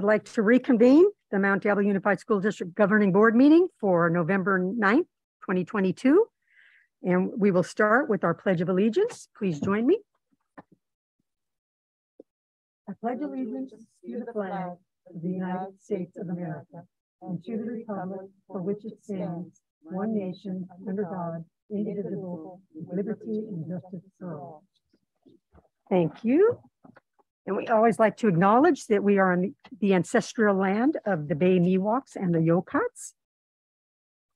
I'd like to reconvene the Mount Diablo Unified School District Governing Board meeting for November 9th, 2022. And we will start with our Pledge of Allegiance. Please join me. I pledge allegiance to the flag of the United States of America and to the republic for which it stands, one nation, under God, indivisible, with liberty and justice for all. Thank you. And we always like to acknowledge that we are on the ancestral land of the Bay Miwoks and the Yokuts.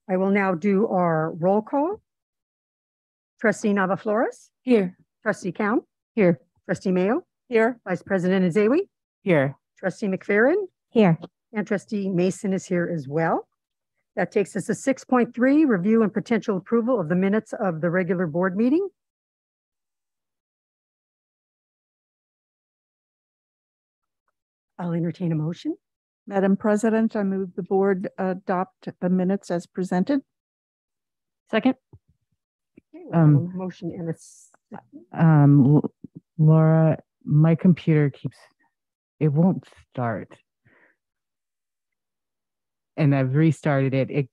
I will now do our roll call. Trustee Nava-Flores? Here. Trustee Count? Here. Trustee Mayo? Here. Vice President Azewi? Here. Trustee McFerrin? Here. And Trustee Mason is here as well. That takes us to 6.3, review and potential approval of the minutes of the regular board meeting. I'll entertain a motion. Madam President, I move the board adopt the minutes as presented. Second. Okay, we have a motion and Laura, my computer it won't start. And I've restarted it.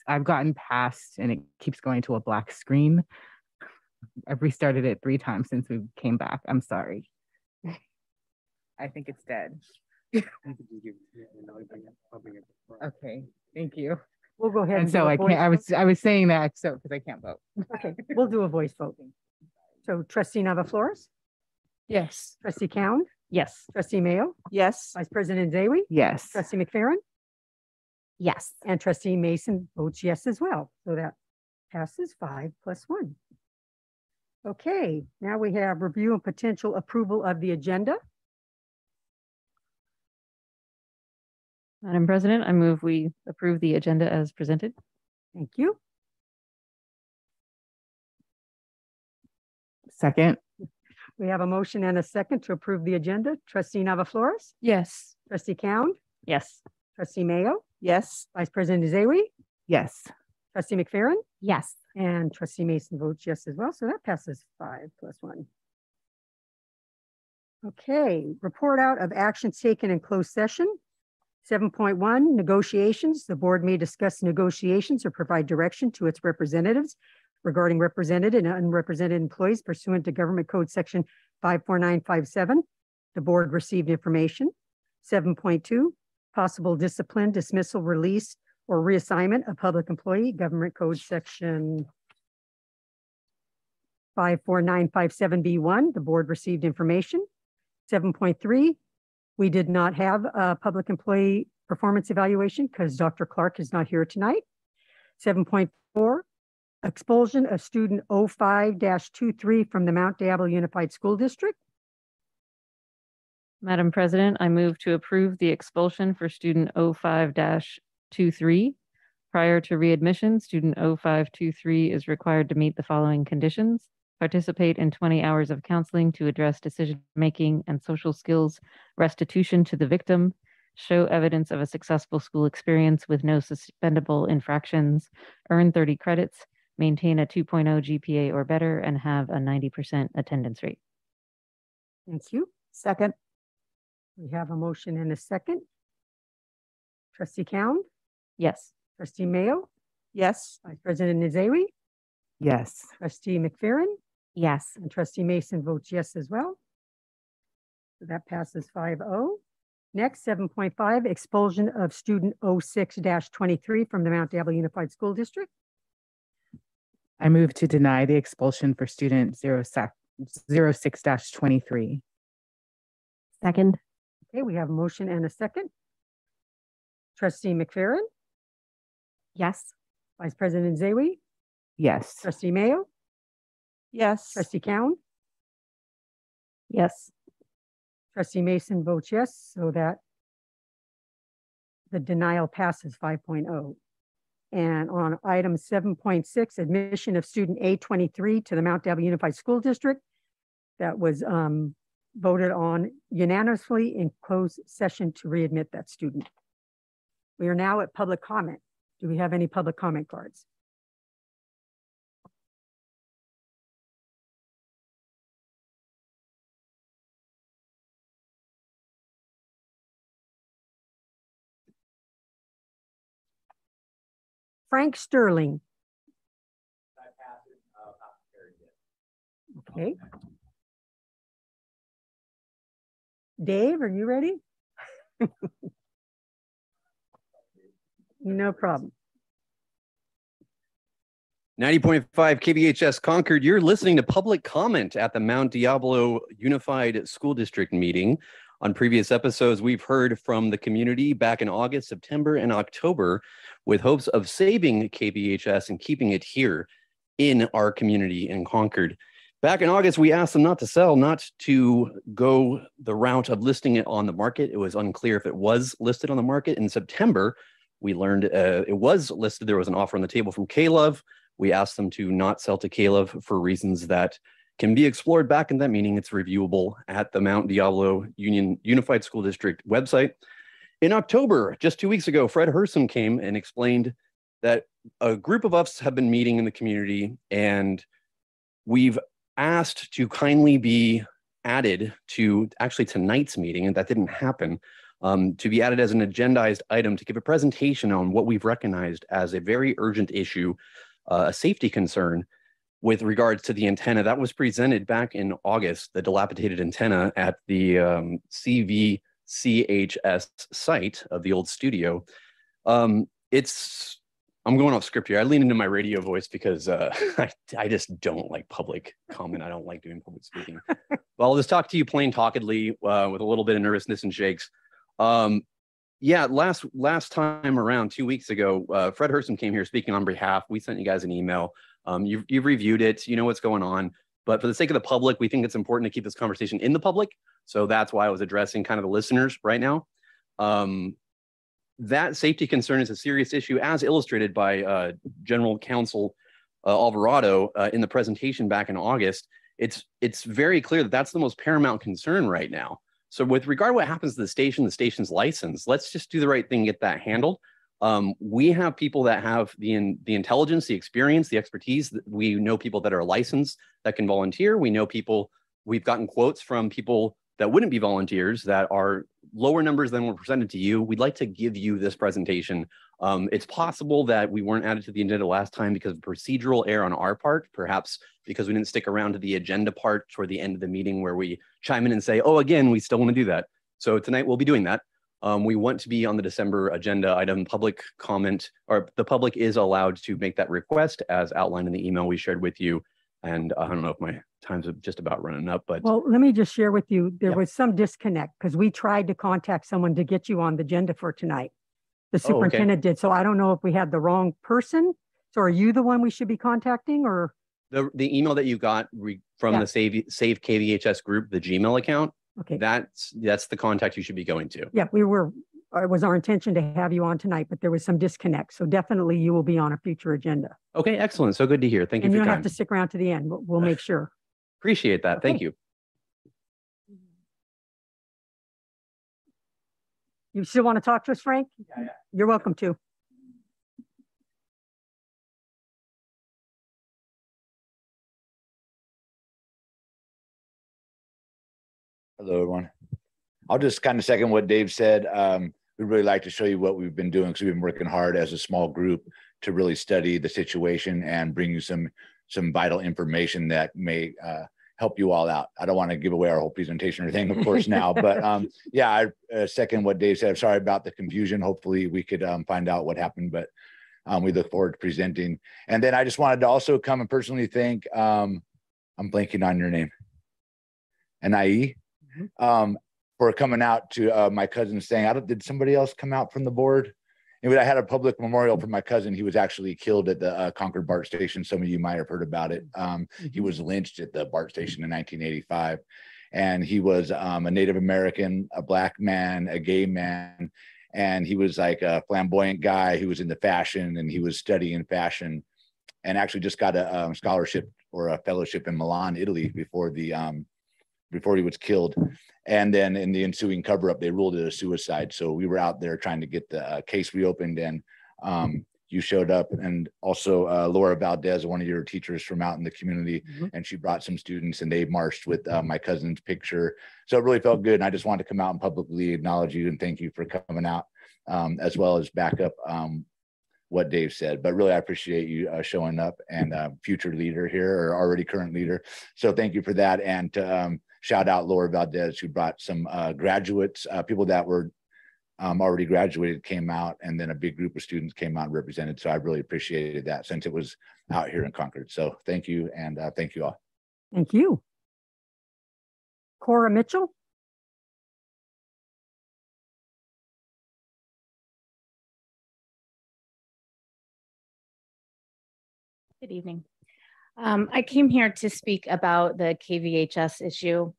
I've gotten past and it keeps going to a black screen. I've restarted it 3 times since we came back. I'm sorry. I think it's dead. Okay, thank you. We'll go ahead. And so I can't. I was saying that because I can't vote. Okay, we'll do a voice vote. So Trustee Nava-Flores? Yes. Trustee Count? Yes. Trustee Mayo? Yes. Vice President Zawi? Yes. Trustee McFerrin? Yes. And Trustee Mason votes yes as well. So that passes 5+1. Okay, now we have review and potential approval of the agenda. Madam President, I move we approve the agenda as presented. Thank you. Second. We have a motion and a second to approve the agenda. Trustee Nava-Flores? Yes. Trustee Count? Yes. Trustee Mayo? Yes. Vice President Zawi? Yes. Trustee McFerrin? Yes. And Trustee Mason votes yes as well. So that passes 5+1. Okay, report out of actions taken in closed session. 7.1, negotiations. The board may discuss negotiations or provide direction to its representatives regarding represented and unrepresented employees pursuant to Government Code Section 54957. The board received information. 7.2, possible discipline, dismissal, release, or reassignment of public employee, Government Code Section 54957B1. The board received information. 7.3, we did not have a public employee performance evaluation because Dr. Clark is not here tonight. 7.4, expulsion of student 05-23 from the Mount Diablo Unified School District. Madam President, I move to approve the expulsion for student 05-23. Prior to readmission, student 0523 is required to meet the following conditions: participate in 20 hours of counseling to address decision-making and social skills restitution to the victim, show evidence of a successful school experience with no suspendable infractions, earn 30 credits, maintain a 2.0 GPA or better, and have a 90% attendance rate. Thank you. Second. We have a motion and a second. Trustee Count? Yes. Trustee Mayo? Yes. Vice President Zawi? Yes. Trustee McFerrin? Yes. And Trustee Mason votes yes as well. So that passes 5-0. Next, 7.5, expulsion of student 06-23 from the Mount Diablo Unified School District. I move to deny the expulsion for student 06-23. Second. Okay, we have a motion and a second. Trustee McFerrin? Yes. Vice President Zawi? Yes. Trustee Mayo? Yes. Trustee Count? Yes. Trustee Mason votes yes, so that the denial passes 5.0. And on item 7.6, admission of student A23 to the Mount Diablo Unified School District, that was voted on unanimously in closed session to readmit that student. We are now at public comment. Do we have any public comment cards? Frank Sterling. Okay. Dave, are you ready? No problem. 90.5 KBHS Concord, you're listening to public comment at the Mount Diablo Unified School District meeting. On previous episodes, we've heard from the community back in August, September, and October with hopes of saving KBHS and keeping it here in our community in Concord. Back in August, we asked them not to sell, not to go the route of listing it on the market. It was unclear if it was listed on the market. In September, we learned it was listed. There was an offer on the table from K-Love. We asked them to not sell to K-Love for reasons that can be explored back in that meeting. It's reviewable at the Mount Diablo Unified School District website. In October, just 2 weeks ago, Fred Hersom came and explained that a group of us have been meeting in the community, and we've asked to kindly be added to actually tonight's meeting, and that didn't happen, to be added as an agendized item to give a presentation on what we've recognized as a very urgent issue, a safety concern with regards to the antenna that was presented back in August, the dilapidated antenna at the CVCHS site of the old studio. I'm going off script here. I lean into my radio voice because I just don't like public comment. I don't like doing public speaking. Well, I'll just talk to you plain talkedly with a little bit of nervousness and shakes. Yeah, last time around 2 weeks ago, Fred Hersom came here speaking on behalf. We sent you guys an email. You've reviewed it. You know what's going on. But for the sake of the public, we think it's important to keep this conversation in the public. So that's why I was addressing kind of the listeners right now. That safety concern is a serious issue, as illustrated by General Counsel Alvarado in the presentation back in August. It's very clear that that's the most paramount concern right now. So with regard to what happens to the station's license, let's just do the right thing and get that handled. We have people that have the intelligence, the experience, the expertise. We know people that are licensed that can volunteer. We know people, we've gotten quotes from people that wouldn't be volunteers that are lower numbers than were presented to you. We'd like to give you this presentation. It's possible that we weren't added to the agenda last time because of procedural error on our part, perhaps because we didn't stick around to the agenda part toward the end of the meeting where we chime in and say, oh, again, we still want to do that. So tonight we'll be doing that. We want to be on the December agenda item. Public comment, or the public is allowed to make that request as outlined in the email we shared with you. And I don't know if my time's just about running up, but. Well, let me just share with you, there was some disconnect because we tried to contact someone to get you on the agenda for tonight. The superintendent did. So I don't know if we had the wrong person. So are you the one we should be contacting, or? The email that you got from the Save KBHS group, the Gmail account, okay, that's the contact you should be going to. Yeah, it was our intention to have you on tonight, but there was some disconnect. So definitely you will be on a future agenda. Okay, excellent. So good to hear. Thank you for your time. And you don't have to stick around to the end. We'll make sure. Appreciate that. Okay. Thank you. You still want to talk to us, Frank? Yeah. You're welcome to. Hello, everyone. I'll just kind of second what Dave said. We'd really like to show you what we've been doing, because we've been working hard as a small group to really study the situation and bring you some vital information that may help you all out. I don't want to give away our whole presentation or anything, of course, now, but yeah, I second what Dave said. I'm sorry about the confusion. Hopefully we could find out what happened, but we look forward to presenting. And then I just wanted to also come and personally thank, I'm blanking on your name, Anai, for coming out to my cousin saying, did somebody else come out from the board? Anyway, I had a public memorial for my cousin. He was actually killed at the Concord BART station. Some of you might have heard about it. He was lynched at the BART station in 1985. And he was a Native American, a Black man, a gay man. And he was like a flamboyant guy who was into fashion, and he was studying fashion, and actually just got a scholarship or a fellowship in Milan, Italy before he was killed. And then in the ensuing cover-up, they ruled it a suicide. So we were out there trying to get the case reopened, and you showed up. And also Laura Valdez, one of your teachers from out in the community, and she brought some students, and they marched with my cousin's picture. So it really felt good. And I just wanted to come out and publicly acknowledge you and thank you for coming out, as well as back up what Dave said. But really, I appreciate you showing up, and future leader here, or already current leader. So thank you for that. And to shout out Laura Valdez, who brought some graduates, people that were already graduated came out, and then a big group of students came out and represented. So I really appreciated that since it was out here in Concord. So thank you, and thank you all. Thank you. Cora Mitchell. Good evening. I came here to speak about the KVHS issue,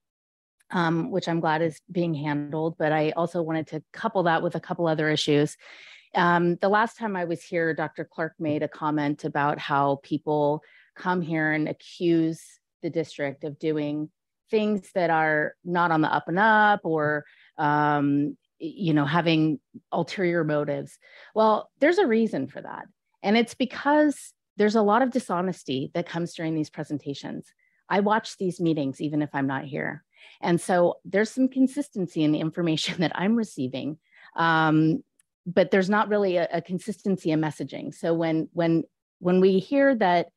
which I'm glad is being handled, but I also wanted to couple that with a couple other issues. The last time I was here, Dr. Clark made a comment about how people come here and accuse the district of doing things that are not on the up and up, or you know, having ulterior motives. Well, there's a reason for that. And it's because there's a lot of dishonesty that comes during these presentations. I watch these meetings even if I'm not here. And so there's some consistency in the information that I'm receiving, but there's not really a consistency in messaging. So when we hear that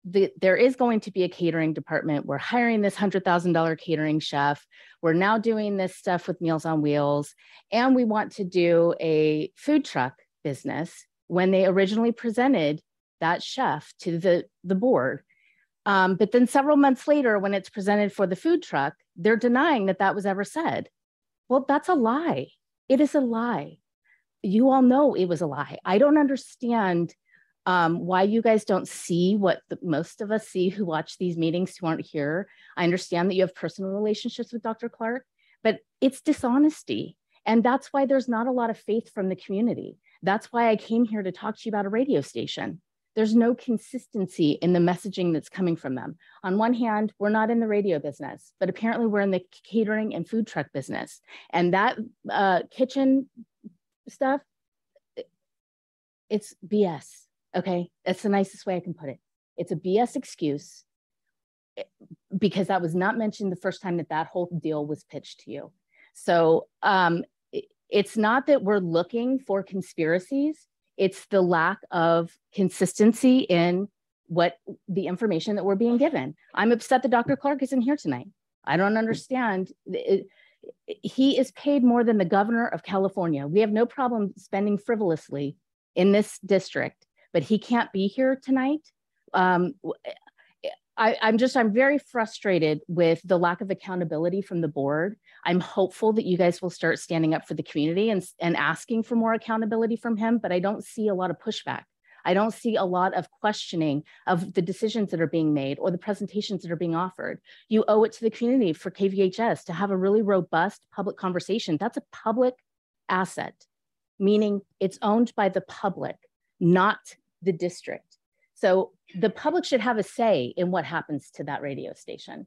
there is going to be a catering department, we're hiring this $100,000 catering chef, we're now doing this stuff with Meals on Wheels, and we want to do a food truck business, when they originally presented that chef to the board. But then several months later, when it's presented for the food truck, they're denying that that was ever said. Well, that's a lie. It is a lie. You all know it was a lie. I don't understand why you guys don't see what most of us see who watch these meetings who aren't here. I understand that you have personal relationships with Dr. Clark, but it's dishonesty. And that's why there's not a lot of faith from the community. That's why I came here to talk to you about a radio station. There's no consistency in the messaging that's coming from them. On one hand, we're not in the radio business, but apparently we're in the catering and food truck business. And that kitchen stuff, it's BS, okay? That's the nicest way I can put it. It's a BS excuse, because that was not mentioned the first time that whole deal was pitched to you. So it's not that we're looking for conspiracies. It's the lack of consistency in what the information that we're being given. I'm upset that Dr. Clark isn't here tonight. I don't understand. He is paid more than the governor of California. We have no problem spending frivolously in this district, but he can't be here tonight. I'm very frustrated with the lack of accountability from the board. I'm hopeful that you guys will start standing up for the community and asking for more accountability from him, but I don't see a lot of pushback. I don't see a lot of questioning of the decisions that are being made or the presentations that are being offered. You owe it to the community for KVHS to have a really robust public conversation. That's a public asset, meaning it's owned by the public, not the district. So the public should have a say in what happens to that radio station.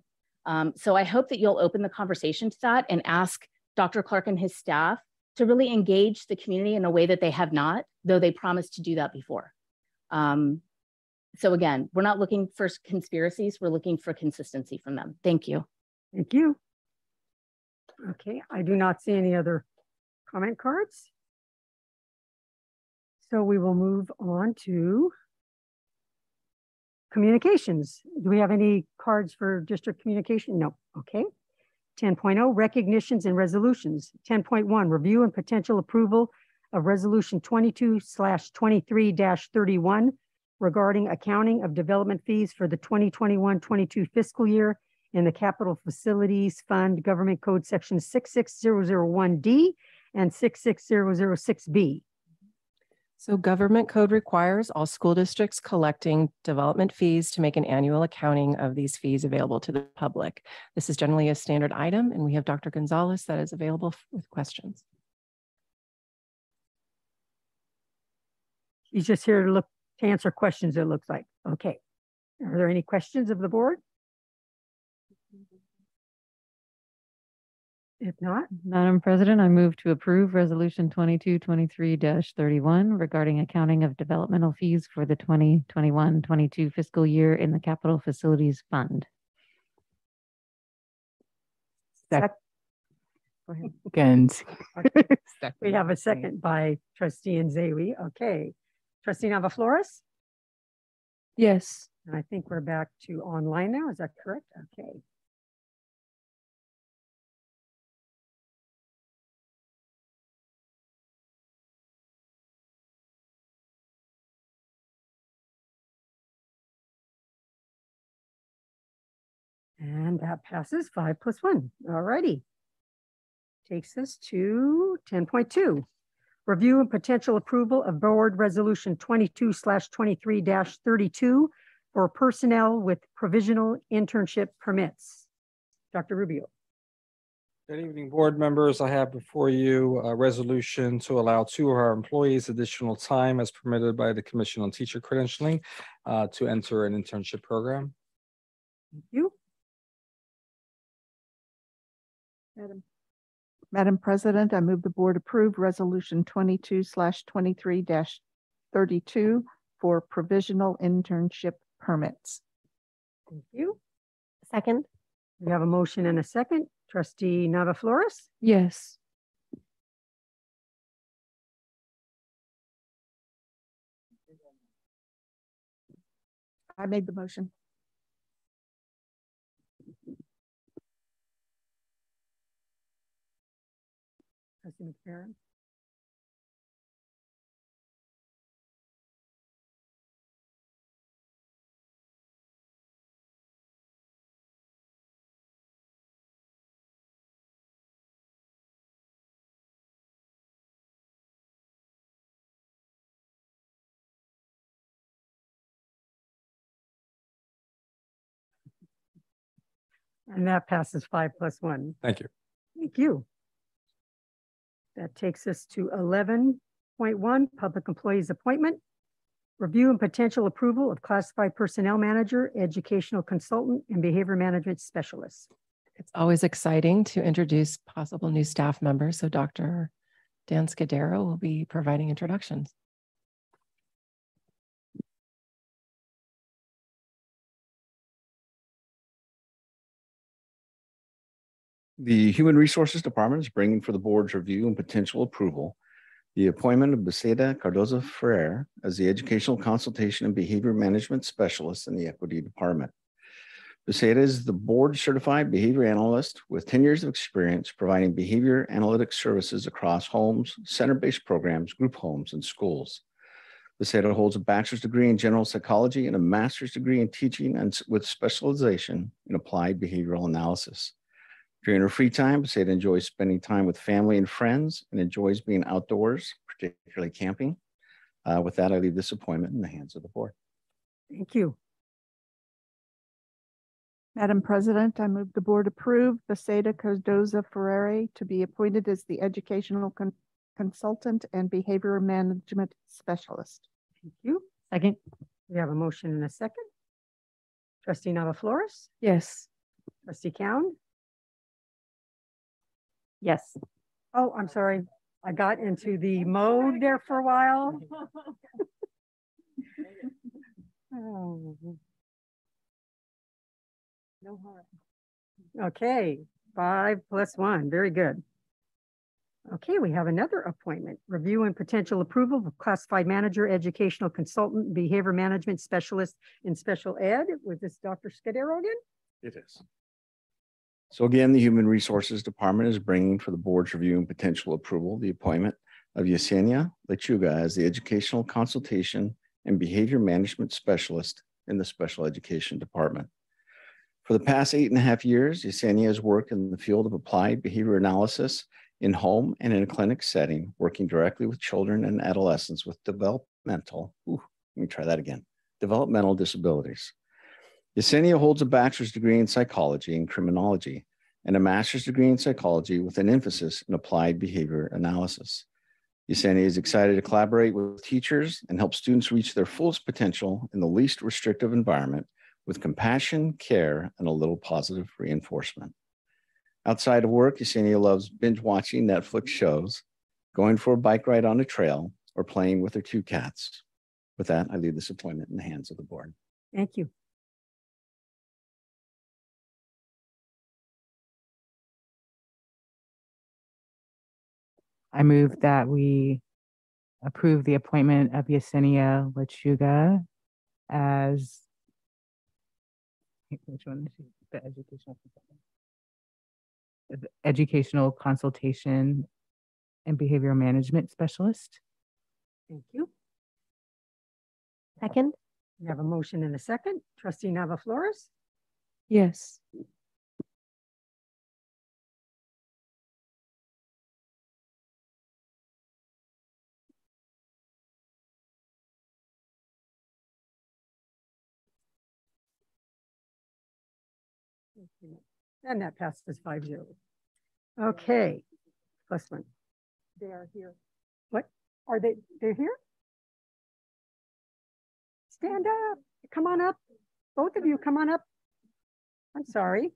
So I hope that you'll open the conversation to that and ask Dr. Clark and his staff to really engage the community in a way that they have not, though they promised to do that before. So again, we're not looking for conspiracies, we're looking for consistency from them. Thank you. Thank you. Okay, I do not see any other comment cards. So we will move on to communications. Do we have any cards for district communication? No. Okay. 10.0 recognitions and resolutions. 10.1 review and potential approval of resolution 22/23-31 regarding accounting of development fees for the 2021-22 fiscal year in the Capital Facilities Fund Government Code section 66001D and 66006B. So government code requires all school districts collecting development fees to make an annual accounting of these fees available to the public. This is generally a standard item, and we have Dr. Gonzalez that is available with questions. He's just here to answer questions, it looks like. Okay. Are there any questions of the board? If not, Madam President, I move to approve Resolution 22-23-31 regarding accounting of developmental fees for the 2021-22 fiscal year in the Capital Facilities Fund. Second. we have a second by Trustee Nzewi. Okay. Trustee Nava Flores? Yes. And I think we're back to online now. Is that correct? Okay. And that passes 5 plus 1. All righty. Takes us to 10.2. Review and potential approval of Board Resolution 22/23-32 for personnel with provisional internship permits. Dr. Rubio. Good evening, board members. I have before you a resolution to allow 2 of our employees additional time as permitted by the Commission on Teacher Credentialing to enter an internship program. Thank you. Madam President, I move the board approve resolution 22/23-32 for provisional internship permits. Thank you. Second. We have a motion and a second. Trustee Nava Flores? Yes. I made the motion. Trustee McFerrin? And that passes 5 plus 1. Thank you. Thank you. That takes us to 11.1, Public Employees Appointment. Review and potential approval of classified personnel manager, educational consultant, and behavior management specialist. It's always exciting to introduce possible new staff members. So Dr. Dan Scudero will be providing introductions. The Human Resources Department is bringing for the board's review and potential approval the appointment of Becerra Cardozo Ferrer as the Educational Consultation and Behavior Management Specialist in the Equity Department. Becerra is the board certified behavior analyst with 10 years of experience providing behavior analytics services across homes, center-based programs, group homes, and schools. Becerra holds a bachelor's degree in general psychology and a master's degree in teaching and with specialization in applied behavioral analysis. During her free time, Becerra enjoys spending time with family and friends and enjoys being outdoors, particularly camping. With that, I leave this appointment in the hands of the board. Thank you. Madam President, I move the board approve Becerra Cardozo Ferrer to be appointed as the educational consultant and behavior management specialist. Thank you. Second. We have a motion and a second. Trustee Nava Flores? Yes. Trustee Cowan? Yes. Oh, I'm sorry. I got into the mode there for a while. Oh. No harm. Okay, 5 plus 1. Very good. Okay, we have another appointment. Review and potential approval of classified manager, educational consultant, behavior management specialist in special ed. Was this Dr. Scudero again? It is. So again, the Human Resources Department is bringing for the board's review and potential approval the appointment of Yesenia Lechuga as the Educational Consultation and Behavior Management Specialist in the Special Education Department. For the past 8.5 years, Yesenia has worked in the field of applied behavior analysis in home and in a clinic setting, working directly with children and adolescents with developmental disabilities. Yesenia holds a bachelor's degree in psychology and criminology and a master's degree in psychology with an emphasis in applied behavior analysis. Yesenia is excited to collaborate with teachers and help students reach their fullest potential in the least restrictive environment with compassion, care, and a little positive reinforcement. Outside of work, Yesenia loves binge watching Netflix shows, going for a bike ride on a trail, or playing with her 2 cats. With that, I leave this appointment in the hands of the board. Thank you. I move that we approve the appointment of Yesenia Lechuga as, which one is she? The educational consultant. The educational consultation and behavioral management specialist. Thank you. Second? We have a motion and a second. Trustee Nava Flores? Yes. And that passes 5-0. Okay, plus one. They are here. What? Are they? They're here? Stand up. Come on up. Both of you, come on up. I'm sorry.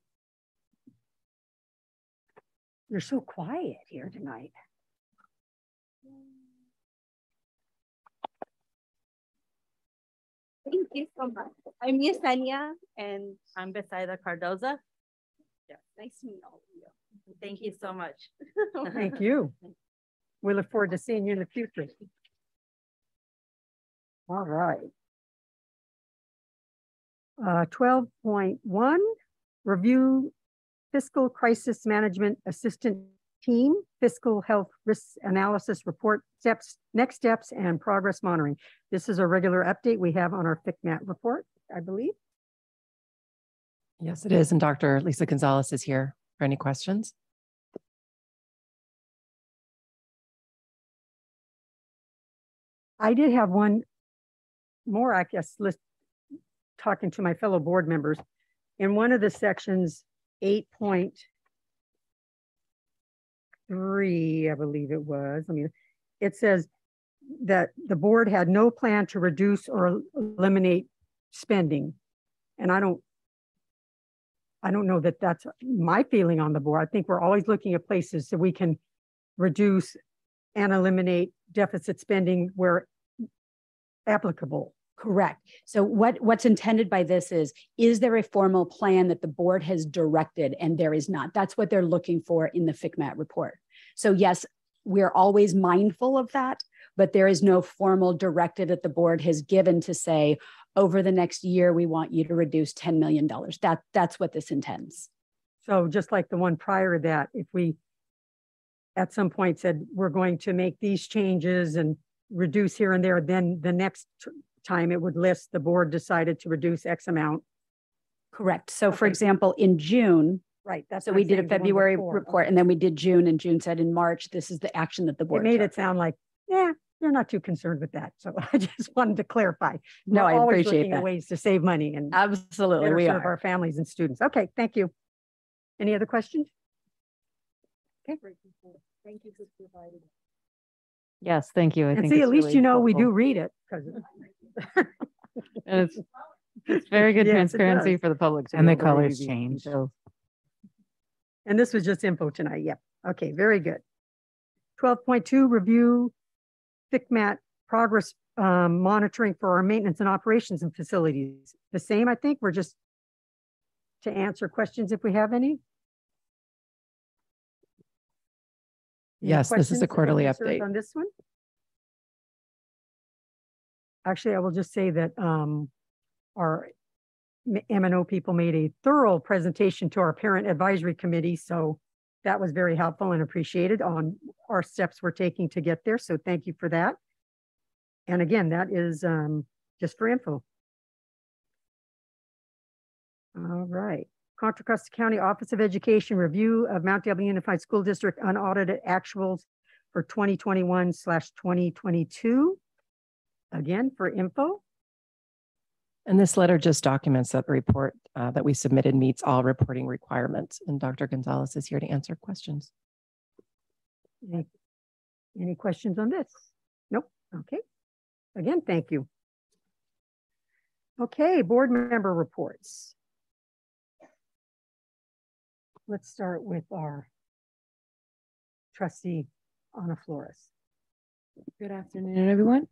You're so quiet here tonight. Thank you so much. I'm Yesenia and I'm Besaida Cardoza. Yeah, nice to meet all of you. Thank you so much. Thank you. We look forward to seeing you in the future. All right. 12.1, review fiscal crisis management assistant team, fiscal health risk analysis report, next steps, and progress monitoring. This is a regular update we have on our FCMAT report, I believe. Yes, it is. And Dr. Lisa Gonzalez is here for any questions. I did have one more, I guess, talking to my fellow board members. In one of the sections, 8.3, I believe it was, it says that the board had no plan to reduce or eliminate spending. And I don't know that that's my feeling on the board. I think we're always looking at places so we can reduce and eliminate deficit spending where applicable. Correct. So what's intended by this is there a formal plan that the board has directed? And there is not. That's what they're looking for in the FCMAT report. So yes, we're always mindful of that, but there is no formal directive that the board has given to say, over the next year, we want you to reduce $10 million. That's what this intends. So just like the one prior to that, if we at some point said, we're going to make these changes and reduce here and there, then the next time it would list the board decided to reduce X amount. Correct. So for example, in June, right. That's so we did a February report and then we did June, and June said in March, this is the action that the board made took. It sound like, yeah, you're not too concerned with that. So I just wanted to clarify. No, We're I always appreciate looking at that. ways to save money and absolutely we serve are our families and students. Okay, thank you. Any other questions? Okay. Thank you for providing. Yes, thank you. I And think see, it's at least really you know we helpful. do read it because And it's very good Yes, it transparency does. for the public. to And be the able to review colors these change. details. And this was just info tonight. Yep. Okay, very good. 12.2, review FCMAT progress monitoring for our maintenance and operations and facilities. The same, I think. We're just to answer questions if we have any. Any Yes, this is questions a or quarterly concerns update. on this one. Actually, I will just say that our M&O people made a thorough presentation to our parent advisory committee. So that was very helpful and appreciated on our steps we're taking to get there. So thank you for that. And again, that is just for info. All right. Contra Costa County Office of Education review of Mount Diablo Unified School District unaudited actuals for 2021/2022. Again, for info. And this letter just documents that the report that we submitted meets all reporting requirements. And Dr. Gonzalez is here to answer questions. Any questions on this? Nope. Okay. Again, thank you. Okay, board member reports. Let's start with our trustee, Ana Flores. Good afternoon, everyone.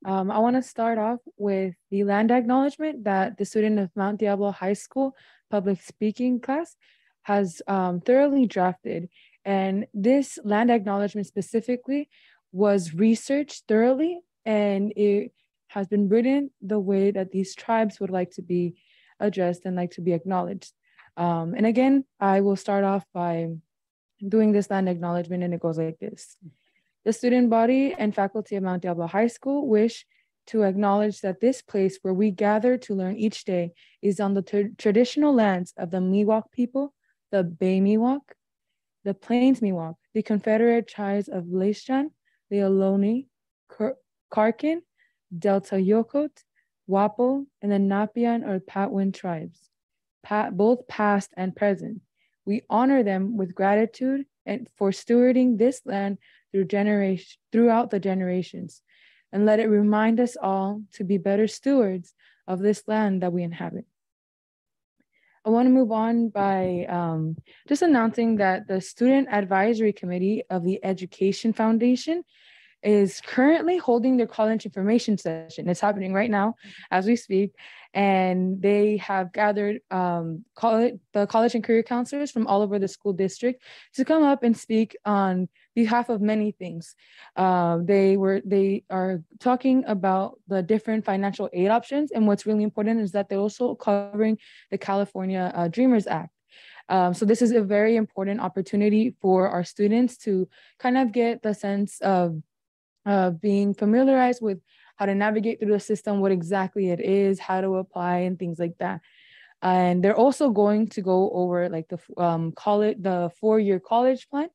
I want to start off with the land acknowledgement that the student of Mount Diablo High School public speaking class has thoroughly drafted. And this land acknowledgement specifically was researched thoroughly, and it has been written the way that these tribes would like to be addressed and like to be acknowledged. And again, I will start off by doing this land acknowledgement, and it goes like this. The student body and faculty of Mount Diablo High School wish to acknowledge that this place where we gather to learn each day is on the traditional lands of the Miwok people, the Bay Miwok, the Plains Miwok, the Confederate tribes of Leishan, the Ohlone, Karkin, Delta Yokot, Wapo, and the Napian or Patwin tribes, both past and present. We honor them with gratitude and for stewarding this land throughout the generations, and let it remind us all to be better stewards of this land that we inhabit. I want to move on by just announcing that the Student Advisory Committee of the Education Foundation is currently holding their college information session. It's happening right now as we speak. And they have gathered the college and career counselors from all over the school district to come up and speak on behalf of many things. They are talking about the different financial aid options. And what's really important is that they're also covering the California Dreamers Act. So this is a very important opportunity for our students to kind of get the sense of being familiarized with how to navigate through the system, what exactly it is, how to apply, and things like that. And they're also going to go over like the 4-year college plan.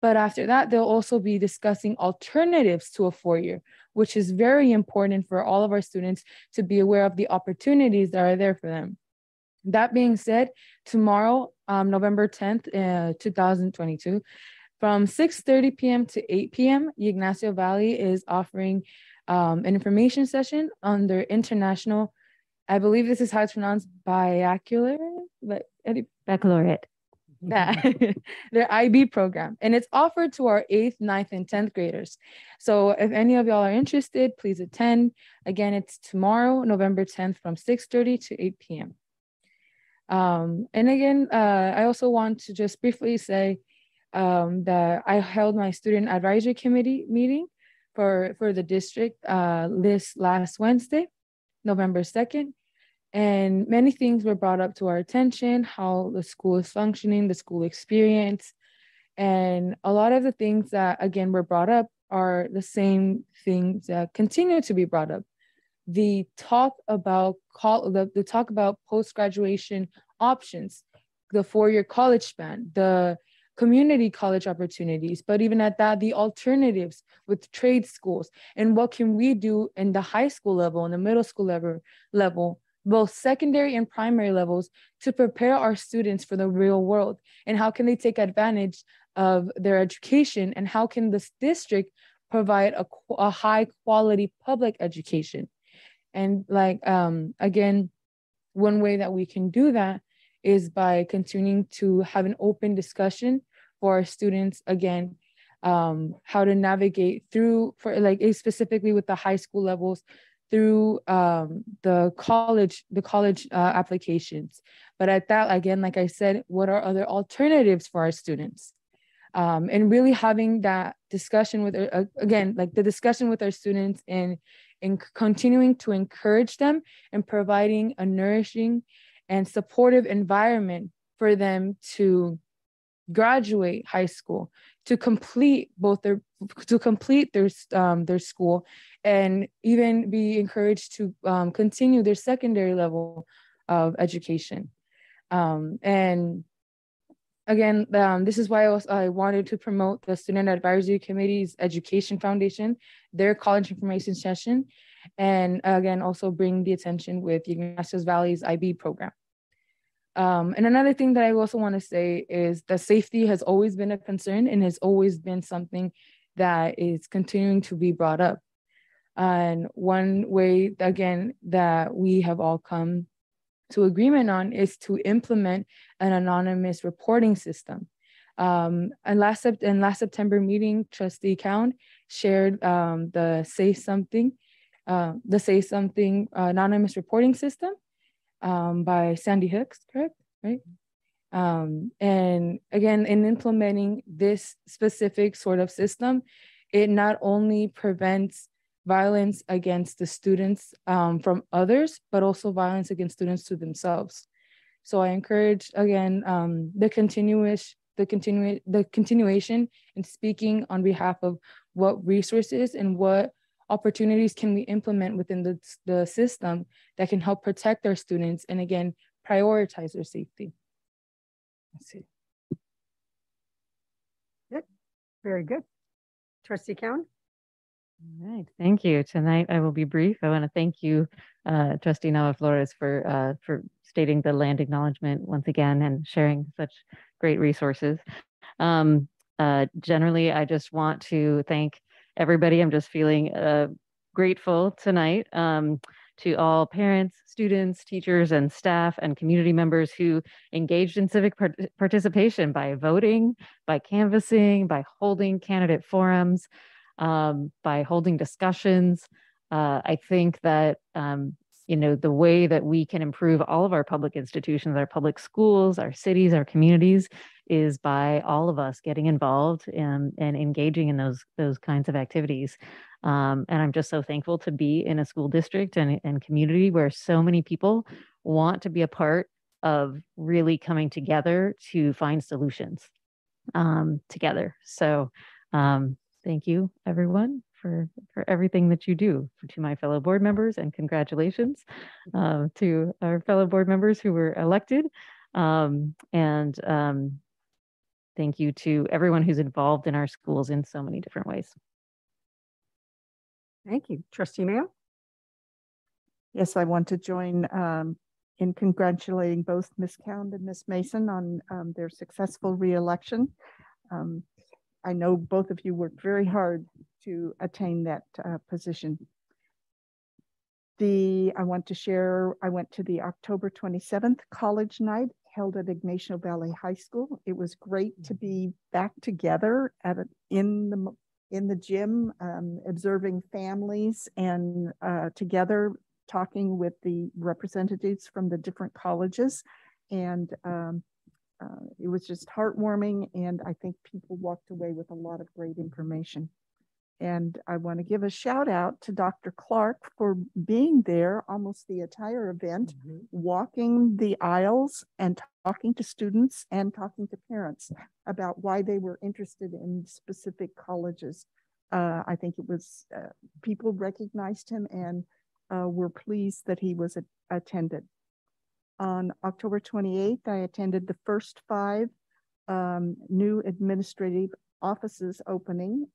But after that, they'll also be discussing alternatives to a 4-year, which is very important for all of our students to be aware of the opportunities that are there for them. That being said, tomorrow, November 10th, 2022, from 6:30 p.m. to 8 p.m., Ignacio Valley is offering an information session on their international, I believe this is how it's pronounced, baccalaureate, their IB program. And it's offered to our 8th, 9th, and 10th graders. So if any of y'all are interested, please attend. Again, it's tomorrow, November 10th from 6:30 to 8 p.m. And again, I also want to just briefly say that I held my student advisory committee meeting for the district this last Wednesday, November 2nd. And many things were brought up to our attention, how the school is functioning, the school experience. And a lot of the things that, again, were brought up are the same things that continue to be brought up. The talk about post-graduation options, the 4-year college span, the community college opportunities, but even at that, the alternatives with trade schools, and what can we do in the high school level and the middle school level, both secondary and primary levels, to prepare our students for the real world, and how can they take advantage of their education, and how can this district provide a high quality public education. And like, again, one way that we can do that is by continuing to have an open discussion for our students, again, how to navigate through, for like specifically with the high school levels, through the college applications. But at that, again, like I said, what are other alternatives for our students? And really having that discussion with, again, like the discussion with our students, and continuing to encourage them and providing a nourishing and supportive environment for them to graduate high school, to complete their school, and even be encouraged to continue their secondary level of education. And again, this is why I wanted to promote the Student Advisory Committee's Education Foundation, their college information session, and again, also bring the attention with Ignacio Valley's IB program. And another thing that I also want to say is that safety has always been a concern and has always been something that is continuing to be brought up. And one way, again, that we have all come to agreement on is to implement an anonymous reporting system. And last September meeting, Trustee Count shared the Say Something anonymous reporting system by Sandy Hooks, correct? Right? And again, in implementing this specific sort of system, it not only prevents violence against the students from others, but also violence against students to themselves. So I encourage, again, the continuation in speaking on behalf of what resources and what opportunities can we implement within the system that can help protect our students and, again, prioritize their safety. That's it. Good. Very good. Trustee Cowan? All right, thank you. Tonight I will be brief. I want to thank you, Trustee Nava Flores, for stating the land acknowledgement once again and sharing such great resources. Generally, I just want to thank everybody. I'm just feeling grateful tonight to all parents, students, teachers, and staff and community members who engaged in civic participation by voting, by canvassing, by holding candidate forums, by holding discussions. I think that the way that we can improve all of our public institutions, our public schools, our cities, our communities, is by all of us getting involved and engaging in those kinds of activities. And I'm just so thankful to be in a school district and community where so many people want to be a part of really coming together to find solutions together. So thank you, everyone, for everything that you do. To my fellow board members, and congratulations to our fellow board members who were elected. Thank you to everyone who's involved in our schools in so many different ways. Thank you. Trustee Mayo? Yes, I want to join in congratulating both Ms. Cowan and Ms. Mason on their successful re-election. I know both of you worked very hard to attain that position. I want to share, I went to the October 27th college night held at Ignacio Valley High School. It was great to be back together in the gym, observing families and together talking with the representatives from the different colleges. And it was just heartwarming, and I think people walked away with a lot of great information. And I want to give a shout out to Dr. Clark for being there almost the entire event, walking the aisles and talking to students and talking to parents about why they were interested in specific colleges. I think it was, people recognized him and were pleased that he was attended. On October 28th, I attended the first 5 new administrative offices opening.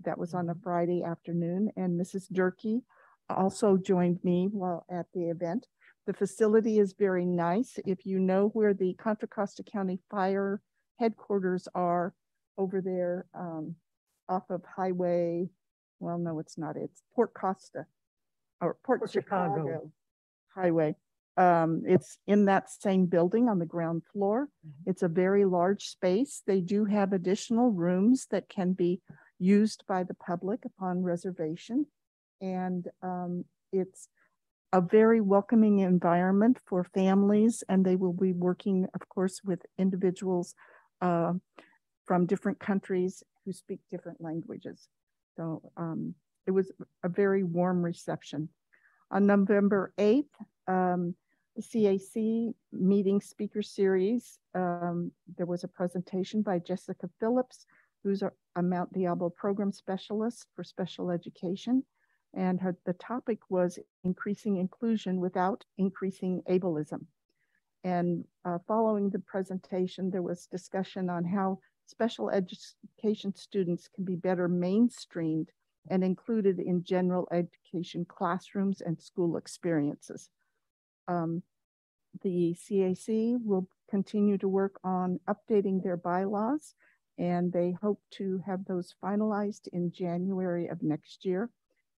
That was on a Friday afternoon, and Mrs. Durkee also joined me while at the event. The facility is very nice. If you know where the Contra Costa County Fire headquarters are over there off of Highway, well, no, it's not. It's Port Costa or Port Chicago Highway. It's in that same building on the ground floor. It's a very large space. They do have additional rooms that can be used by the public upon reservation. And it's a very welcoming environment for families, and they will be working, of course, with individuals from different countries who speak different languages. So it was a very warm reception. On November 8th, the CAC meeting speaker series, there was a presentation by Jessica Phillips, who's a Mount Diablo program specialist for special education. And the topic was increasing inclusion without increasing ableism. And following the presentation, there was discussion on how special education students can be better mainstreamed and included in general education classrooms and school experiences. The CAC will continue to work on updating their bylaws, and they hope to have those finalized in January of next year.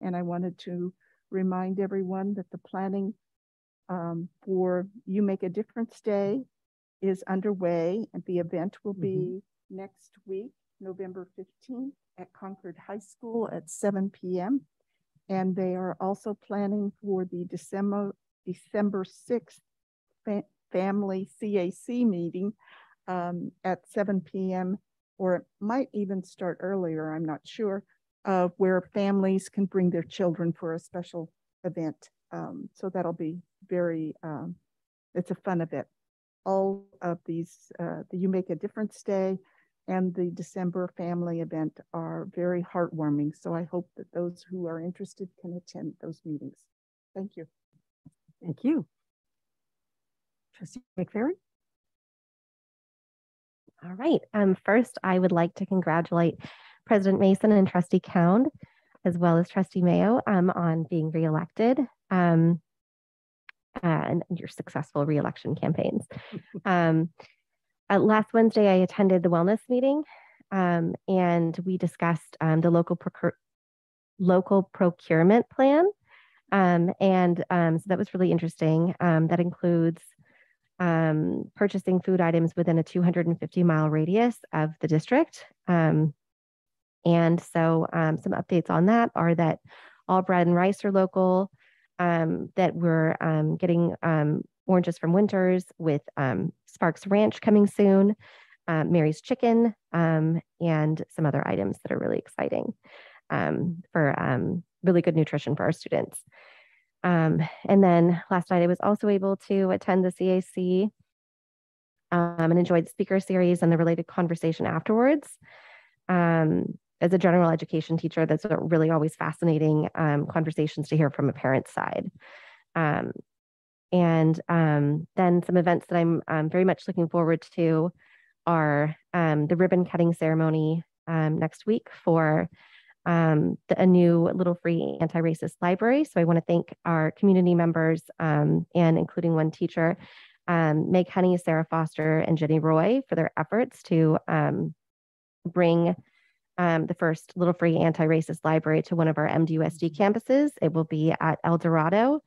And I wanted to remind everyone that the planning for You Make a Difference Day is underway, and the event will be next week, November 15th at Concord High School at 7 p.m. And they are also planning for the December 6th family CAC meeting at 7 p.m. or it might even start earlier, I'm not sure, where families can bring their children for a special event. So that'll be very, it's a fun event. All of these, the You Make a Difference Day and the December family event are very heartwarming. So I hope that those who are interested can attend those meetings. Thank you. Thank you. Trustee McFerrin? All right. First, I would like to congratulate President Mason and Trustee Cound, as well as Trustee Mayo, on being reelected and your successful reelection campaigns. Last Wednesday, I attended the wellness meeting, and we discussed the local procurement plan. So that was really interesting. That includes purchasing food items within a 250-mile radius of the district. And so some updates on that are that all bread and rice are local, that we're getting oranges from Winters with Sparks Ranch coming soon, Mary's Chicken, and some other items that are really exciting for really good nutrition for our students. And then last night I was also able to attend the CAC and enjoyed the speaker series and the related conversation afterwards. As a general education teacher, that's really always fascinating conversations to hear from a parent's side. And then some events that I'm very much looking forward to are the ribbon cutting ceremony next week for a new Little Free Anti-Racist Library. So I want to thank our community members and including one teacher, Meg Honey, Sarah Foster, and Jenny Roy for their efforts to bring the first Little Free Anti-Racist Library to one of our MDUSD campuses. It will be at El Dorado.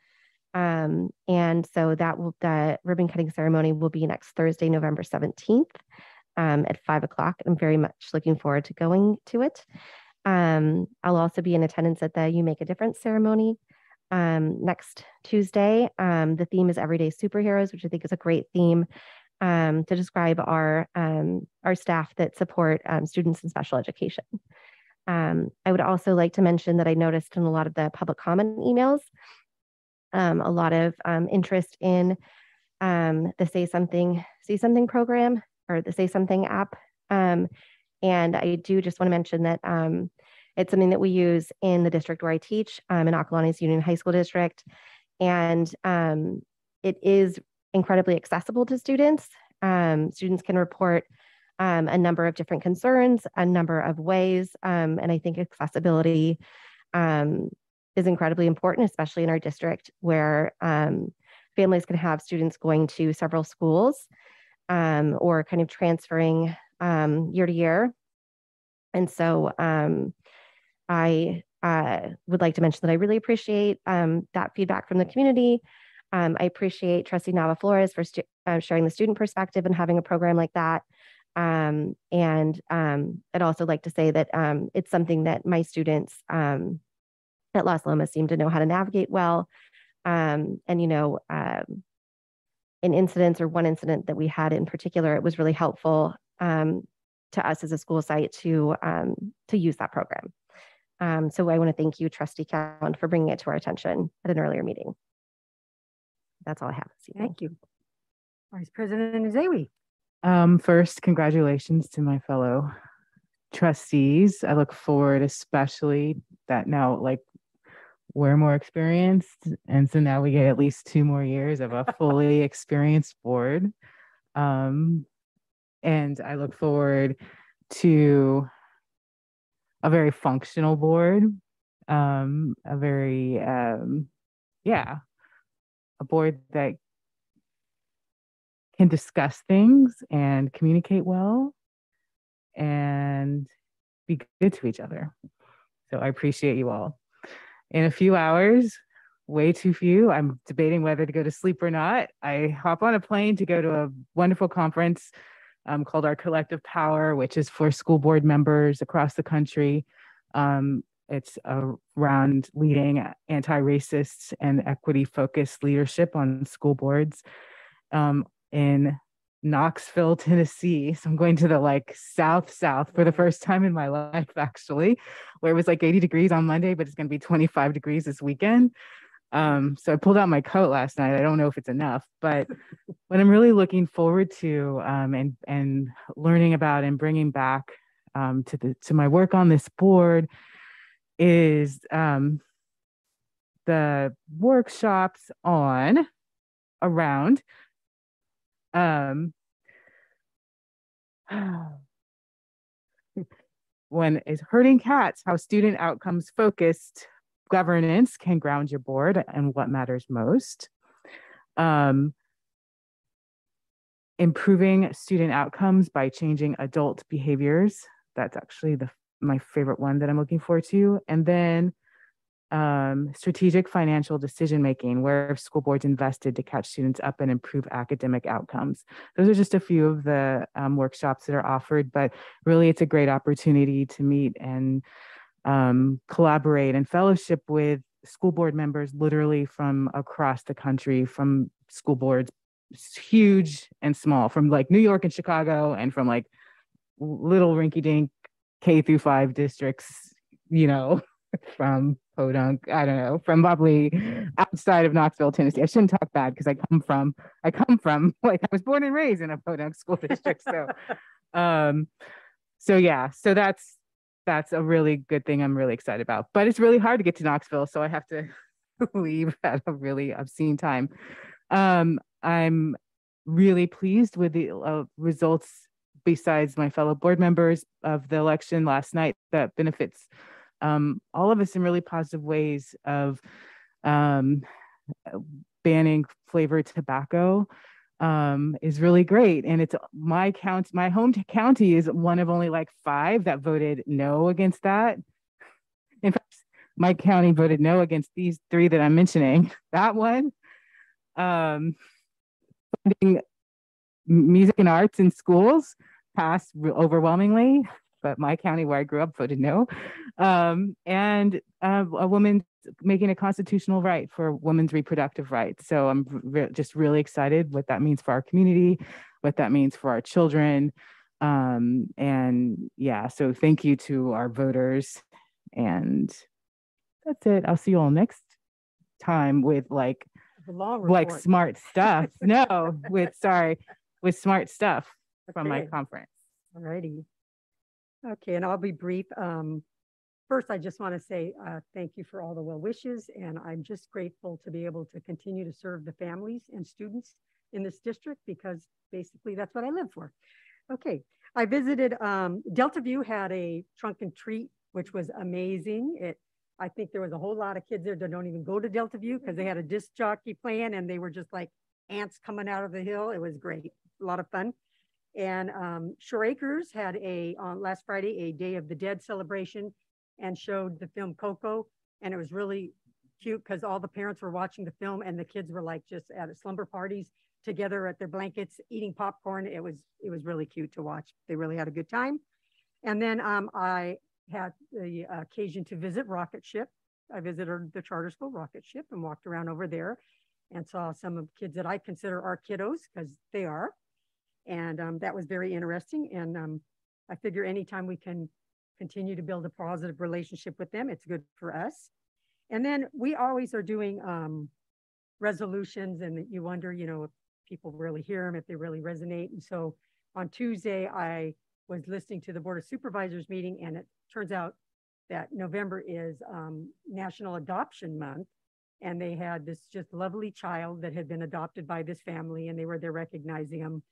And so the ribbon cutting ceremony will be next Thursday, November 17th at 5 o'clock. I'm very much looking forward to going to it. I'll also be in attendance at the You Make a Difference ceremony next Tuesday. The theme is Everyday Superheroes, which I think is a great theme to describe our staff that support students in special education. I would also like to mention that I noticed in a lot of the public comment emails, a lot of interest in the Say Something program or the Say Something app. And I do just want to mention that it's something that we use in the district where I teach, in Acalanes Union High School District. And it is incredibly accessible to students. Students can report a number of different concerns, a number of ways. And I think accessibility is incredibly important, especially in our district where families can have students going to several schools or kind of transferring year to year. And so I would like to mention that I really appreciate that feedback from the community. I appreciate Trustee Nava Flores for sharing the student perspective and having a program like that. And I'd also like to say that it's something that my students at Las Lomas seem to know how to navigate well. And, you know, an incident or one incident that we had in particular, it was really helpful to us as a school site to use that program. So I want to thank you, Trustee Cound, for bringing it to our attention at an earlier meeting. That's all I have. Thank you. Vice President Nzewi. First, congratulations to my fellow trustees. I look forward, especially that now, like, we're more experienced. And so now we get at least 2 more years of a fully experienced board. And I look forward to a very functional board, a board that can discuss things and communicate well and be good to each other. So I appreciate you all. In a few hours, way too few, I'm debating whether to go to sleep or not. I hop on a plane to go to a wonderful conference called Our Collective Power, which is for school board members across the country. It's around leading anti-racist and equity-focused leadership on school boards in Knoxville, Tennessee. So I'm going to the like south for the first time in my life, actually, where it was like 80 degrees on Monday, but it's going to be 25 degrees this weekend. So I pulled out my coat last night. I don't know if it's enough, but what I'm really looking forward to and learning about and bringing back to my work on this board is the workshops on around when is herding cats, how student outcomes focused governance can ground your board and what matters most. Improving student outcomes by changing adult behaviors. That's actually my favorite one that I'm looking forward to. And then strategic financial decision making, where school boards invested to catch students up and improve academic outcomes. Those are just a few of the workshops that are offered, but really it's a great opportunity to meet and collaborate and fellowship with school board members literally from across the country, from school boards huge and small, from like New York and Chicago, and from like little rinky-dink K-5 districts, from Podunk, I don't know, from probably outside of Knoxville, Tennessee. I shouldn't talk bad because I come from like I was born and raised in a Podunk school district. So so that's a really good thing I'm really excited about. But it's really hard to get to Knoxville, so I have to leave at a really obscene time. I'm really pleased with the results, besides my fellow board members, of the election last night that benefits all of us in really positive ways of banning flavored tobacco is really great. And it's my home county is one of only like 5 that voted no against that. In fact, my county voted no against these 3 that I'm mentioning. That one, funding music and arts in schools passed overwhelmingly, but my county where I grew up voted no. And a woman making a constitutional right for women's reproductive rights. So I'm just really excited what that means for our community, what that means for our children. And yeah, so thank you to our voters. And that's it. I'll see you all next time with like smart stuff. No, with smart stuff from my conference. Alrighty. Okay, and I'll be brief. First, I just want to say thank you for all the well wishes, and I'm just grateful to be able to continue to serve the families and students in this district, because basically that's what I live for. Okay, I visited, Delta View had a trunk and treat, which was amazing. I think there was a whole lot of kids there that don't even go to Delta View because they had a disc jockey playing and they were just like ants coming out of the hill. It was great, a lot of fun. And Shore Acres had on last Friday, a Day of the Dead celebration and showed the film Coco. And it was really cute because all the parents were watching the film and the kids were like just at slumber parties together at their blankets, eating popcorn. It was really cute to watch. They really had a good time. And then I had the occasion to visit Rocket Ship. I visited the charter school Rocket Ship and walked around over there and saw some of the kids that I consider our kiddos, because they are. And that was very interesting. And I figure anytime we can continue to build a positive relationship with them, it's good for us. And then we always are doing resolutions, and you wonder, if people really hear them, if they really resonate. And so on Tuesday, I was listening to the Board of Supervisors meeting, and it turns out that November is National Adoption Month. And they had this just lovely child that had been adopted by this family, and they were there recognizing them.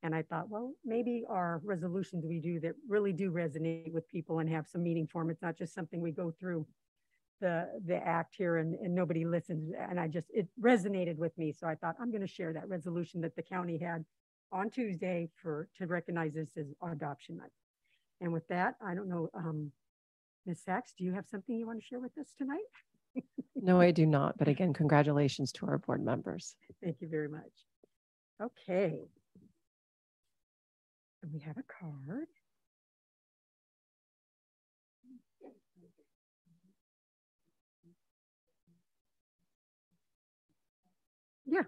And I thought, well, maybe our resolutions we do that really do resonate with people and have some meaning for them. It's not just something we go through the act here and nobody listens. And it resonated with me. So I thought I'm going to share that resolution that the county had on Tuesday to recognize this as Adoption Month. And with that, I don't know, Ms. Sachs, do you have something you want to share with us tonight? No, I do not. But again, congratulations to our board members. Thank you very much. Okay. We have a card. Yeah.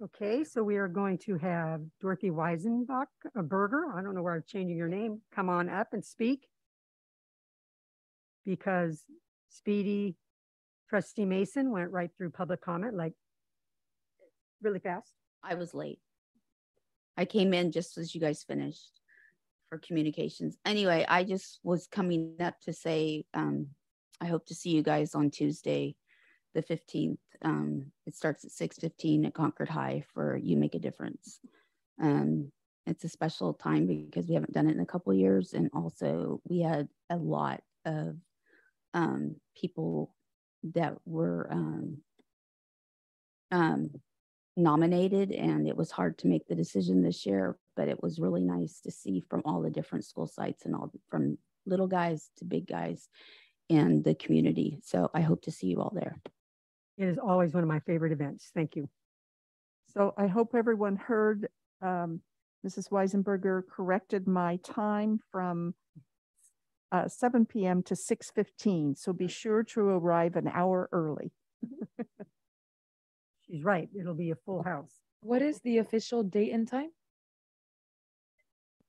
Okay, so we are going to have Dorothy Weisenbach, a Berger, I don't know where I'm changing your name, come on up and speak. Because Speedy, Trustee Mason went right through public comment, like really fast. I was late. I came in just as you guys finished for communications. Anyway, I just was coming up to say, I hope to see you guys on Tuesday, the 15th. It starts at 6:15 at Concord High for You Make a Difference. It's a special time because we haven't done it in a couple of years. And also we had a lot of people that were nominated, and it was hard to make the decision this year, but it was really nice to see from all the different school sites and all from little guys to big guys and the community. So I hope to see you all there. It is always one of my favorite events. Thank you. So I hope everyone heard Mrs. Weisenberger corrected my time from 7 p.m. to 6:15. So be sure to arrive an hour early. She's right. It'll be a full house. What is the official date and time?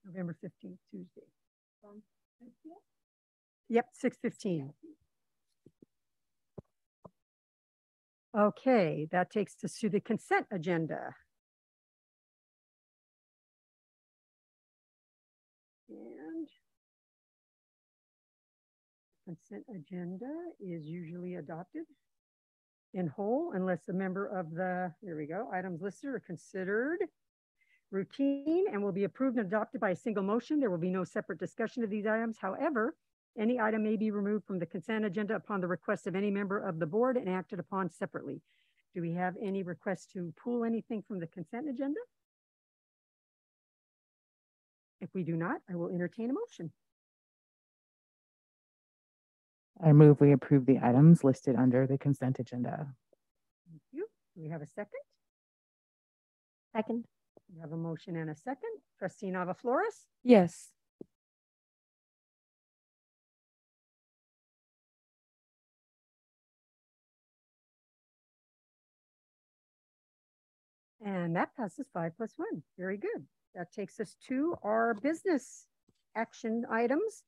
November 15th, Tuesday. Yep, 6:15. Okay, that takes us to the consent agenda. And consent agenda is usually adopted in whole unless a member of the, here we go, items listed are considered routine and will be approved and adopted by a single motion. There will be no separate discussion of these items. However, any item may be removed from the consent agenda upon the request of any member of the board and acted upon separately. Do we have any requests to pull anything from the consent agenda? If we do not, I will entertain a motion. I move we approve the items listed under the consent agenda. Thank you. Do we have a second? Second. We have a motion and a second. Trustee Nava Flores? Yes. And that passes 5+1. Very good. That takes us to our business action items.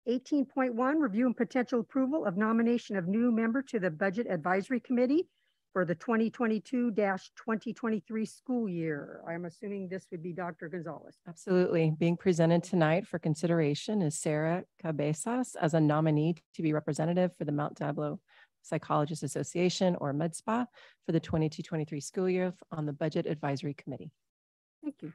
18.1, review and potential approval of nomination of new member to the Budget Advisory Committee for the 2022-2023 school year. I'm assuming this would be Dr. Gonzalez. Absolutely. Being presented tonight for consideration is Sarah Cabezas as a nominee to be representative for the Mount Diablo Psychologists Association, or MedSpa, for the 22-23 school year on the Budget Advisory Committee. Thank you.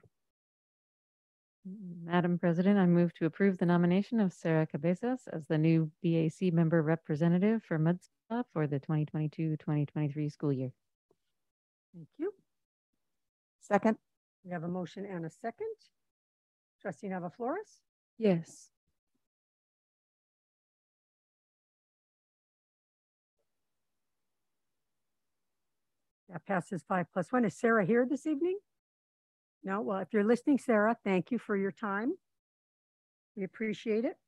Madam President, I move to approve the nomination of Sarah Cabezas as the new BAC member representative for MedSpa for the 2022-2023 school year. Thank you. Second. We have a motion and a second. Trustee Nava Flores? Yes. That passes 5+1. Is Sarah here this evening? No? Well, if you're listening, Sarah, thank you for your time. We appreciate it.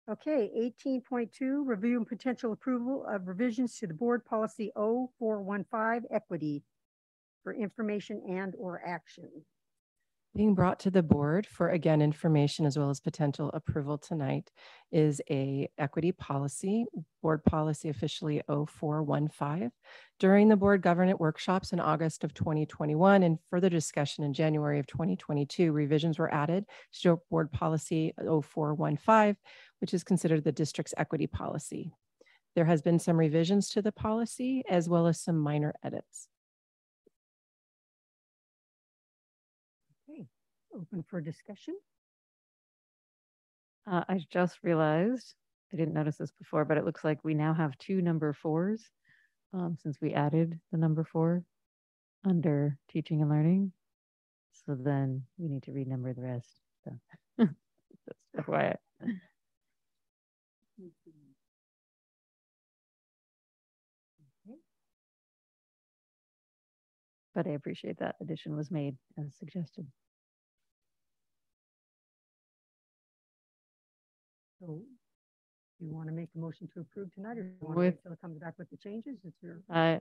Okay, 18.2, review and potential approval of revisions to the board policy 0415, equity for information and or action. Being brought to the board for, again, information as well as potential approval tonight is a equity policy, board policy officially 0415. During the board governance workshops in August of 2021 and further discussion in January of 2022, revisions were added to board policy 0415, which is considered the district's equity policy. There has been some revisions to the policy as well as some minor edits. Open for discussion. I just realized, I didn't notice this before, but it looks like we now have 2 number 4s since we added the number 4 under teaching and learning. So then we need to renumber the rest. So that's FYI. But I appreciate that addition was made as suggested. So you want to make a motion to approve tonight, or do you want to wait until it comes back with the changes? It's your. Okay.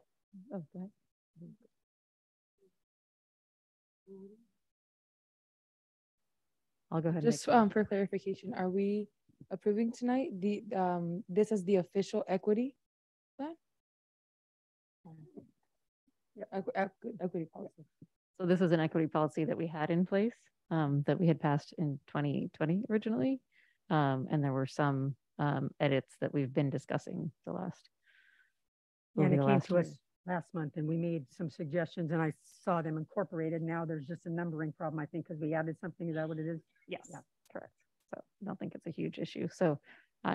I'll go ahead. Just and for clarification, are we approving tonight this is the official equity plan? Equity policy. So this is an equity policy that we had in place that we had passed in 2020 originally. And there were some edits that we've been discussing the last. And it came to year. us last month and we made some suggestions and I saw them incorporated. Now there's just a numbering problem, I think, because we added something. Is that what it is? Yes, yeah. Correct. So I don't think it's a huge issue. So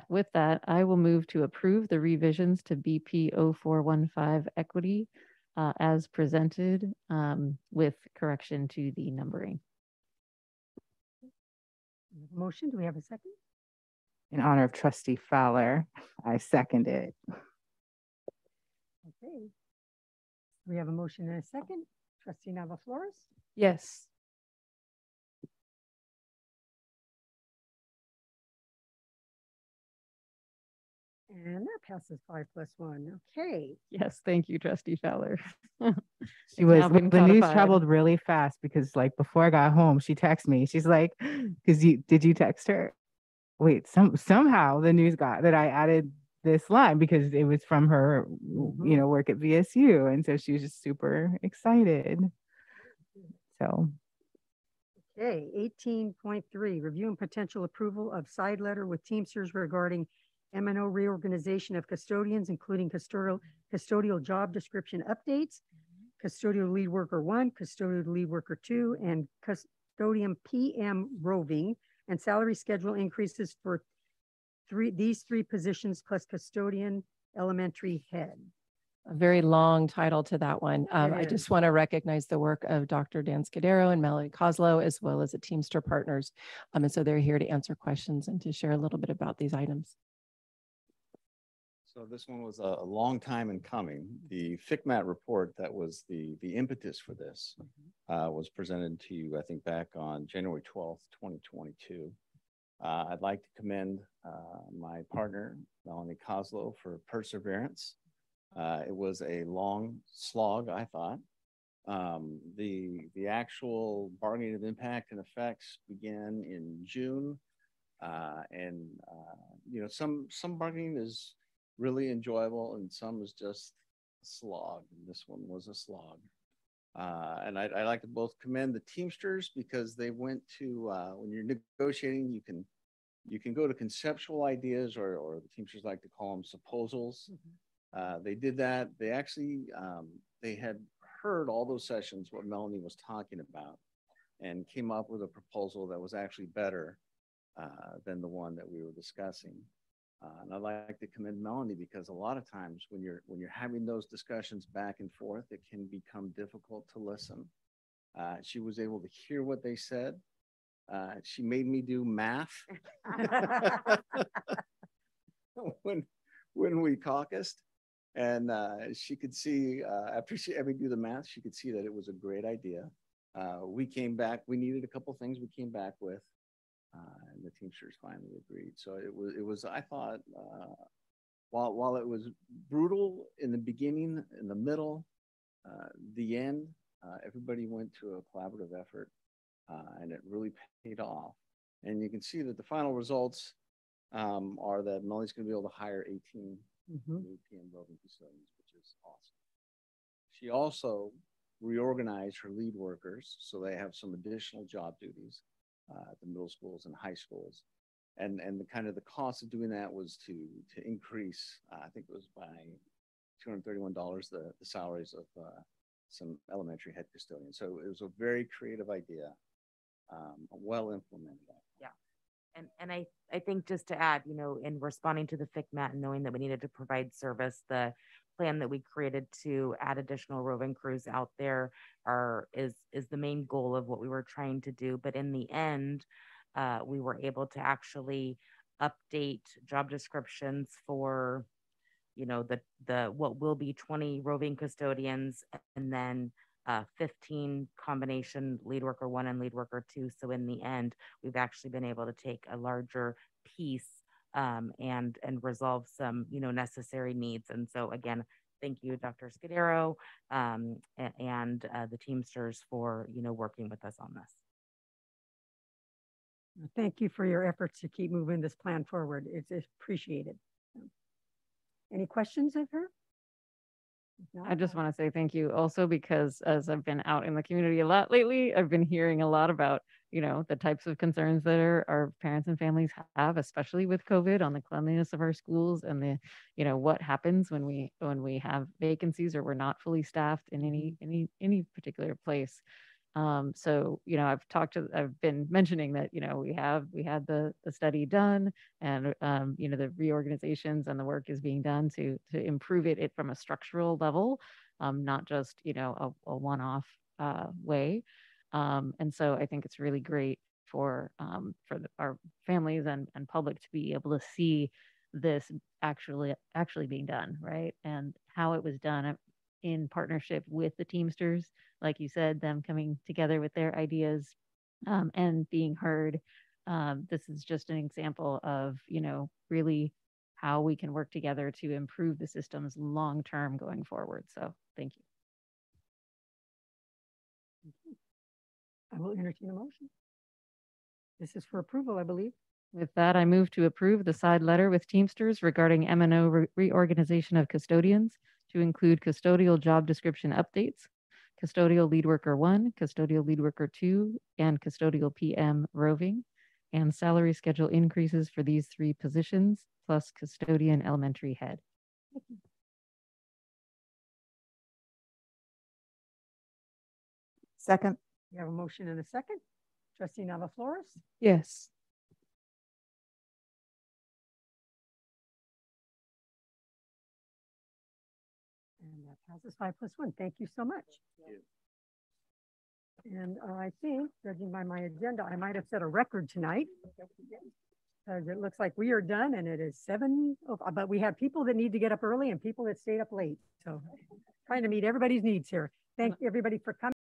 with that, I will move to approve the revisions to BP 0415 equity as presented with correction to the numbering. Motion, do we have a second? In honor of Trustee Fowler, I second it. Okay. We have a motion and a second. Trustee Nava Flores? Yes. And that passes 5+1. Okay. Yes, thank you, Trustee Fowler. She was, the news traveled really fast because like before I got home, she texted me. She's like, did you text her? Wait, somehow the news got that I added this line because it was from her, you know, work at VSU. And so she was just super excited. So. Okay, 18.3, review and potential approval of side letter with Teamsters regarding M&O reorganization of custodians, including custodial job description updates, custodial lead worker 1, custodial lead worker 2, and custodian PM roving, and salary schedule increases for these three positions plus custodian elementary head. A very long title to that one. I just want to recognize the work of Dr. Dan Scudero and Melody Kozlow, as well as the Teamster partners. And so they're here to answer questions and to share a little bit about these items. So this one was a long time in coming. The FCMAT report that was the impetus for this was presented to you, I think, back on January 12th, 2022. I'd like to commend my partner, Melanie Kozlow, for perseverance. It was a long slog, I thought. The actual bargaining of impact and effects began in June. You know, some bargaining is really enjoyable and some is just a slog. And this one was a slog. And I'd like to both commend the Teamsters because they went to, when you're negotiating, you can go to conceptual ideas or the Teamsters like to call them supposals. They did that. They actually, they had heard all those sessions, what Melanie was talking about, and came up with a proposal that was actually better than the one that we were discussing. And I'd like to commend Melanie because a lot of times when you're having those discussions back and forth, it can become difficult to listen. She was able to hear what they said. She made me do math when we caucused, and she could see after she had me do the math, she could see that it was a great idea. We came back. We needed a couple things. We came back with. And the Teamsters finally agreed. So it was I thought, while it was brutal in the beginning, in the middle, the end, everybody went to a collaborative effort, and it really paid off. And you can see that the final results are that Melanie's going to be able to hire 18 new PM roving custodians, which is awesome. She also reorganized her lead workers so they have some additional job duties at the middle schools and high schools. And the kind of the cost of doing that was to increase, I think it was by $231, the salaries of some elementary head custodians. So it was a very creative idea, well implemented. Yeah. And I think just to add, you know, in responding to the FCMAT and knowing that we needed to provide service, the plan that we created to add additional roving crews out there is the main goal of what we were trying to do. But in the end, we were able to actually update job descriptions for, you know, the what will be 20 roving custodians and then 15 combination lead worker 1 and lead worker 2. So in the end, we've actually been able to take a larger piece and resolve some, you know, necessary needs. And so again, thank you, Dr. Scudero, and the Teamsters for, working with us on this. Thank you for your efforts to keep moving this plan forward. It's appreciated. Any questions of her? I just want to say thank you also, because as I've been out in the community a lot lately, I've been hearing a lot about, the types of concerns that our parents and families have, especially with COVID, on the cleanliness of our schools and the, what happens when we have vacancies or we're not fully staffed in any particular place. So, I've been mentioning that, we had the study done, and, the reorganizations and the work is being done to improve it from a structural level, not just, a one-off way. And so I think it's really great for our families and public to be able to see this actually being done, right? And how it was done in partnership with the Teamsters, like you said, them coming together with their ideas, and being heard. This is just an example of, really how we can work together to improve the systems long term going forward. So thank you. I will entertain a motion. This is for approval, I believe. With that, I move to approve the side letter with Teamsters regarding M&O reorganization of custodians to include custodial job description updates, custodial lead worker 1, custodial lead worker 2, and custodial PM roving, and salary schedule increases for these 3 positions, plus custodian elementary head. Second. You have a motion and a second. Trustee Nava Flores? Yes. And that passes 5+1. Thank you so much. Thank you. And I think, judging by my agenda, I might have set a record tonight, because it looks like we are done, and it is 7. But we have people that need to get up early and people that stayed up late. So trying to meet everybody's needs here. Thank everybody for coming.